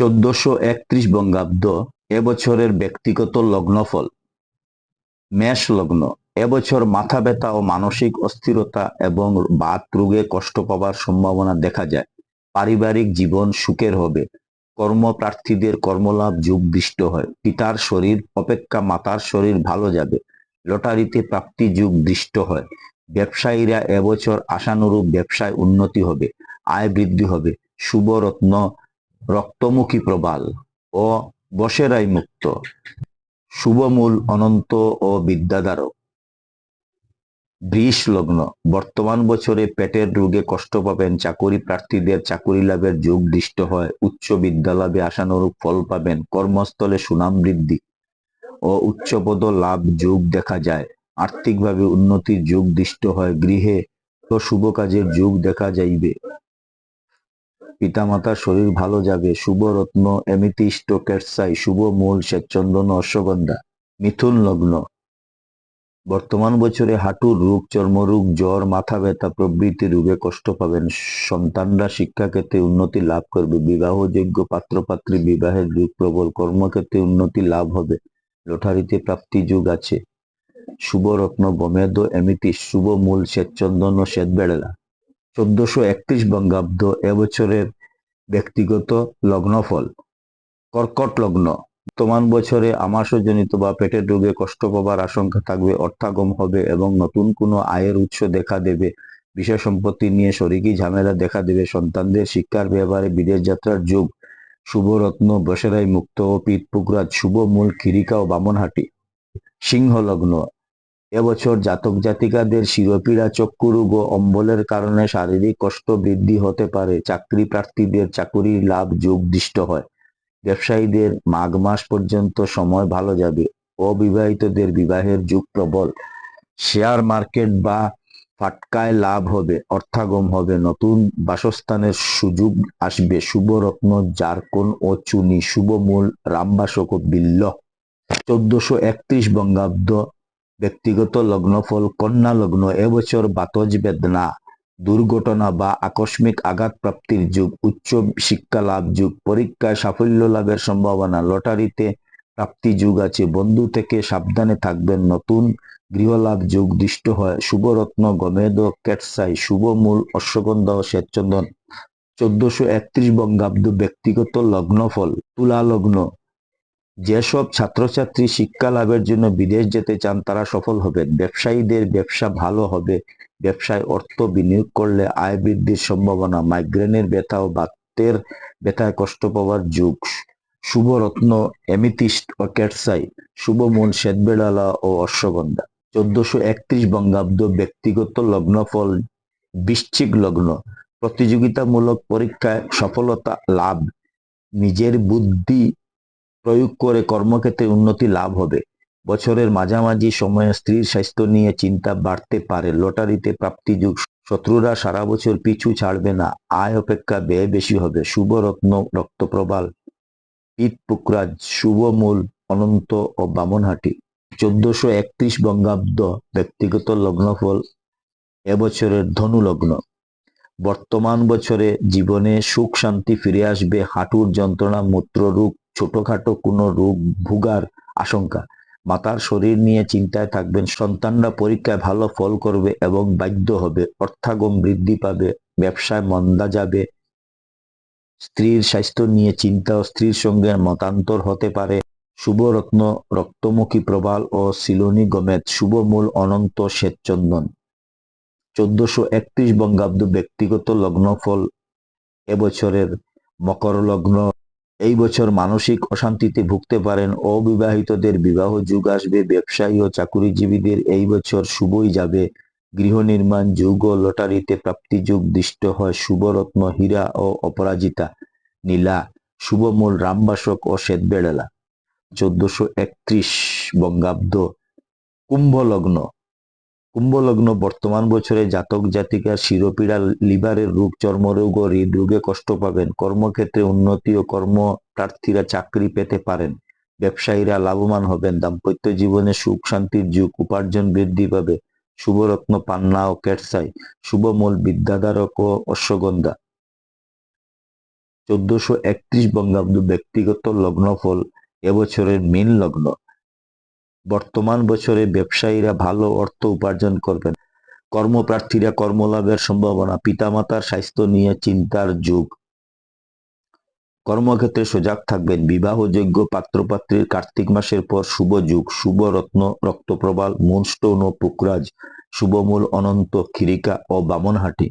1431 বঙ্গাব্দ এবছরের ব্যক্তিগত লগ্নফল। মেষ লগ্ন। এবছর মাথা ব্যথা ও মানসিক অস্থিরতা এবং বাত রোগে কষ্ট পাবার সম্ভাবনা দেখা যায়। পারিবারিক জীবন সুখের হবে। কর্মপ্রার্থীদের কর্মলাভ যোগ দৃষ্ট হয়। পিতার শরীর অপেক্ষা মাতার শরীর ভালো যাবে। লটারিতে প্রাপ্তি যোগ দৃষ্ট হয়। ব্যবসায়ীরা এবছর আশানুরূপ ব্যবসায় উন্নতি হবে, আয় বৃদ্ধি হবে। শুভ রত্ন রক্তমুখী প্রবাল ও বসেরাই মুক্ত। শুভমূল অনন্ত ও বিদ্যাধারক। বৃষ লগ্ন। বর্তমান বছরে পেটের রোগে কষ্ট পাবেন। চাকুরি প্রার্থীদের চাকুরি লাভের যোগ দৃষ্ট হয়। উচ্চ বিদ্যালাভে আশানুরূপ ফল পাবেন। কর্মস্থলে সুনাম বৃদ্ধি ও উচ্চপদ লাভ যোগ দেখা যায়। আর্থিকভাবে উন্নতির যোগ দৃষ্ট হয়। গৃহে ও শুভ কাজের যোগ দেখা যাইবে। পিতামাতার শরীর ভালো যাবে। শুভ রত্ন এমিথিস্ট ও ক্যাটসাই। শুভ মূল শ্বেতচন্দন ও অশ্বগন্ধা। মিথুন লগ্ন। বর্তমান বছরে হাঁটুর রোগ, চর্মরোগ, জ্বর, মাথা ব্যথা প্রভৃতি রোগে কষ্ট পাবেন। সন্তানরা শিক্ষাক্ষেত্রে উন্নতি লাভ করবে। বিবাহযোগ্য পাত্রপাত্রী বিবাহের যোগ প্রবল। কর্মক্ষেত্রে উন্নতি লাভ হবে। লটারিতে প্রাপ্তি যোগ আছে। শুভ রত্ন গোমেদ ও এমিথিস্ট। শুভ মূল শ্বেতচন্দন ও শ্বেতবেড়েলা। 1431 বঙ্গাব্দ এবছরের ব্যক্তিগত লগ্নফল। কর্কট লগ্ন। বর্তমান বছরে আমাশয়জনিত বা পেটের রোগে কষ্ট পাবার আশঙ্কা থাকবে। অর্থাগম হবে এবং নতুন কোনো আয়ের উৎস দেখা দেবে। বিষয় সম্পত্তি নিয়ে শরিকি ঝামেলা দেখা দেবে। সন্তানদের শিক্ষার ব্যাপারে বিদেশ যাত্রার যোগ। শুভ রত্ন বসেরাই মুক্ত ও পিত পুকুরাজ। শুভ মূল খিরিকা ও বামনহাটি। সিংহ লগ্ন। এবছর জাতক জাতিকাদের শিরোপীড়া, চক্ষুরোগ ও অম্বলের কারণে শারীরিক কষ্ট বৃদ্ধি হতে পারে। চাকরি প্রার্থীদের চাকুরি লাভ যোগ দৃষ্ট হয়। ব্যবসায়ীদের মাঘ মাস পর্যন্ত সময় ভালো যাবে। অবিবাহিতদের বিবাহের যোগ প্রবল। শেয়ার মার্কেট বা ফাটকায় লাভ হবে। অর্থাগম হবে। নতুন বাসস্থানের সুযোগ আসবে। শুভ রত্ন জারকন ও চুনি। শুভ মূল রামবাসক ও বিল্ল। 1431 বঙ্গাব্দ ব্যক্তিগত লগ্নফল। কন্যা লগ্ন। এবছর বাতজ বেদনা, দুর্ঘটনা বা আকস্মিক আঘাত প্রাপ্তির যুগ। উচ্চ শিক্ষা লাভ যুগ। পরীক্ষায় সাফল্য লাভের সম্ভাবনা। লটারিতে প্রাপ্তি যুগ আছে। বন্ধু থেকে সাবধানে থাকবেন। নতুন গৃহলাভ যোগ দৃষ্ট হয়। শুভ রত্ন গমেদ ও ক্যাটসাই। শুভ মূল অশ্বগন্ধা ও শ্বেতচন্দন। 1431 বঙ্গাব্দ ব্যক্তিগত লগ্নফল। তুলা লগ্ন। যেসব ছাত্রছাত্রী শিক্ষা লাভের জন্য বিদেশ যেতে চান তারা সফল হবেন। ব্যবসায়ীদের ব্যবসা ভালো হবে। ব্যবসায় অর্থ বিনিয়োগ করলে আয় বৃদ্ধির সম্ভাবনা। মাইগ্রেনের ব্যথা ও বাতের ব্যথায় কষ্ট পাওয়ার যোগ। শুভ রত্ন এমিথিস্ট ও ক্যাটসাই। শুভ মূল শ্বেতবেড়ালা ও অশ্বগন্ধা। 1431 বঙ্গাব্দ ব্যক্তিগত লগ্নফল। বৃশ্চিক লগ্ন। প্রতিযোগিতামূলক পরীক্ষায় সফলতা লাভ। নিজের বুদ্ধি প্রয়োগ করে কর্মক্ষেত্রে উন্নতি লাভ হবে। বছরের মাঝামাঝি সময়ে স্ত্রীর স্বাস্থ্য নিয়ে চিন্তা বাড়তে পারে। লটারিতে প্রাপ্তি যোগ। শত্রুরা সারা বছর পিছু ছাড়বে না। আয় অপেক্ষা ব্যয় বেশি হবে। শুভ রত্ন রক্তপ্রবাল, পিত পুকরাজ। শুভ মূল অনন্ত ও বামনহাটি। 1431 বঙ্গাব্দ ব্যক্তিগত লগ্নফল। এবছরের ধনু লগ্ন। বর্তমান বছরে জীবনে সুখ শান্তি ফিরে আসবে। হাঁটুর যন্ত্রণা, মূত্ররোগ, ছোটখাটো কোনো রোগ ভোগার আশঙ্কা। মাতার শরীর নিয়ে চিন্তায় থাকবেন। সন্তানরা পরীক্ষায় ভালো ফল করবে এবং বাধ্য হবে। অর্থাগম বৃদ্ধি পাবে। ব্যবসায় মন্দা যাবে। স্ত্রীর স্বাস্থ্য নিয়ে চিন্তা ও স্ত্রীর সঙ্গে মতান্তর হতে পারে। শুভ রত্ন রক্তমুখী প্রবাল ও সিলোনি গমেদ। শুভ মূল অনন্ত শ্বেতচন্দন। 1431 বঙ্গাব্দ ব্যক্তিগত লগ্নফল। এবছরের মকর লগ্ন। এই বছর মানসিক অশান্তিতে ভুগতে পারেন। অবিবাহিতদের বিবাহ যোগ আসবে। ব্যবসায়ী ও চাকুরিজীবীদের এই বছর শুভই যাবে। গৃহ নির্মাণ যোগ ও লটারিতে প্রাপ্তি যোগ দৃষ্ট হয়। শুভ রত্ন হীরা ও অপরাজিতা, নীলা। শুভ মূল রামবাসক ও শ্বেতবেড়েলা। 1431 বঙ্গাব্দ কুম্ভ লগ্ন। কুম্ভ লগ্ন। বর্তমান বছরে জাতক জাতিকার শিরোপীড়া, লিভারের রোগ, চর্মরোগ ও হৃদরোগে কষ্ট পাবেন। কর্মক্ষেত্রে উন্নতি ও কর্মপ্রার্থীরা চাকরি পেতে পারেন। ব্যবসায়ীরা লাভবান হবেন। দাম্পত্য জীবনে সুখ শান্তির যুগ। উপার্জন বৃদ্ধি পাবে। শুভরত্ন পান্না ও ক্যাটসাই। শুভ মূল বিদ্যাধারক ও অশ্বগন্ধা। 1431 বঙ্গাব্দ ব্যক্তিগত লগ্নফল এবছরের মীন লগ্ন। বর্তমান বছরে ব্যবসায়ীরা ভালো অর্থ উপার্জন করবেন। কর্মপ্রার্থীরা কর্মলাভের সম্ভাবনা। পিতামাতার স্বাস্থ্য নিয়ে চিন্তার যুগ। কর্মক্ষেত্রে সজাগ থাকবেন। বিবাহযোগ্য পাত্রপাত্রীর কার্তিক মাসের পর শুভ যুগ। শুভ রত্ন রক্তপ্রবাল, মুনস্টোন ও পুকরাজ। শুভমূল অনন্ত, খিরিকা ও বামনহাটি।